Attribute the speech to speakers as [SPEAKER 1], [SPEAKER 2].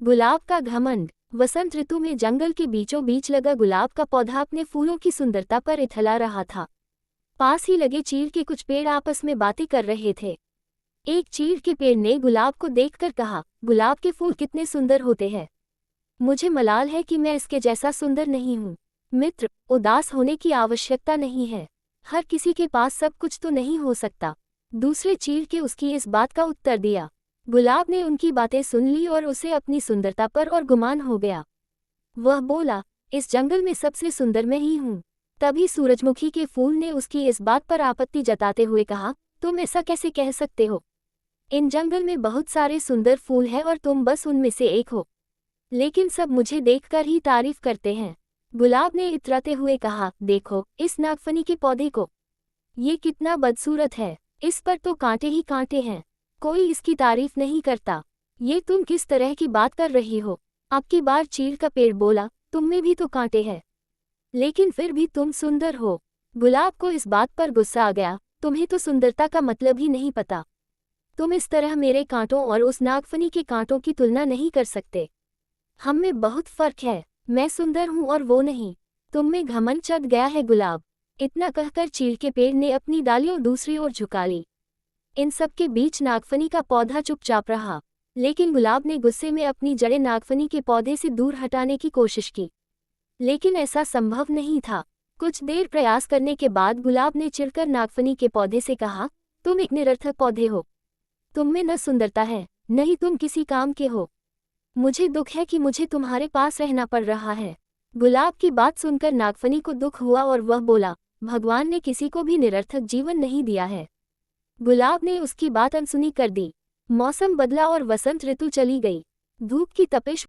[SPEAKER 1] गुलाब का घमंड। वसंत ऋतु में जंगल के बीचों बीच लगा गुलाब का पौधा अपने फूलों की सुंदरता पर इथला रहा था। पास ही लगे चीड़ के कुछ पेड़ आपस में बातें कर रहे थे। एक चीड़ के पेड़ ने गुलाब को देखकर कहा, गुलाब के फूल कितने सुंदर होते हैं। मुझे मलाल है कि मैं इसके जैसा सुंदर नहीं हूँ। मित्र, उदास होने की आवश्यकता नहीं है। हर किसी के पास सब कुछ तो नहीं हो सकता। दूसरे चीड़ के उसकी इस बात का उत्तर दिया। गुलाब ने उनकी बातें सुन ली और उसे अपनी सुंदरता पर और गुमान हो गया। वह बोला, इस जंगल में सबसे सुंदर मैं ही हूँ। तभी सूरजमुखी के फूल ने उसकी इस बात पर आपत्ति जताते हुए कहा, तुम ऐसा कैसे कह सकते हो? इन जंगल में बहुत सारे सुंदर फूल हैं और तुम बस उनमें से एक हो। लेकिन सब मुझे देखकर ही तारीफ करते हैं। गुलाब ने इतराते हुए कहा, देखो इस नागफनी के पौधे को। ये कितना बदसूरत है। इस पर तो कांटे ही कांटे हैं। कोई इसकी तारीफ नहीं करता। ये तुम किस तरह की बात कर रही हो? अब की बार चीड़ का पेड़ बोला, तुम में भी तो कांटे हैं, लेकिन फिर भी तुम सुंदर हो। गुलाब को इस बात पर गुस्सा आ गया, तुम्हें तो सुंदरता का मतलब ही नहीं पता। तुम इस तरह मेरे कांटों और उस नागफनी के कांटों की तुलना नहीं कर सकते। हम में बहुत फर्क है। मैं सुंदर हूँ और वो नहीं। तुम में घमंड चढ़ गया है गुलाब। इतना कहकर चीड़ के पेड़ ने अपनी डालियों दूसरी ओर झुका ली। इन सब के बीच नागफनी का पौधा चुपचाप रहा, लेकिन गुलाब ने गुस्से में अपनी जड़ें नागफनी के पौधे से दूर हटाने की कोशिश की, लेकिन ऐसा संभव नहीं था। कुछ देर प्रयास करने के बाद गुलाब ने चिढ़कर नागफनी के पौधे से कहा, तुम एक निरर्थक पौधे हो। तुम में न सुंदरता है, न ही तुम किसी काम के हो। मुझे दुख है कि मुझे तुम्हारे पास रहना पड़ रहा है। गुलाब की बात सुनकर नागफनी को दुख हुआ और वह बोला, भगवान ने किसी को भी निरर्थक जीवन नहीं दिया है। गुलाब ने उसकी बात अनसुनी कर दी। मौसम बदला और वसंत ऋतु चली गई। धूप की तपिश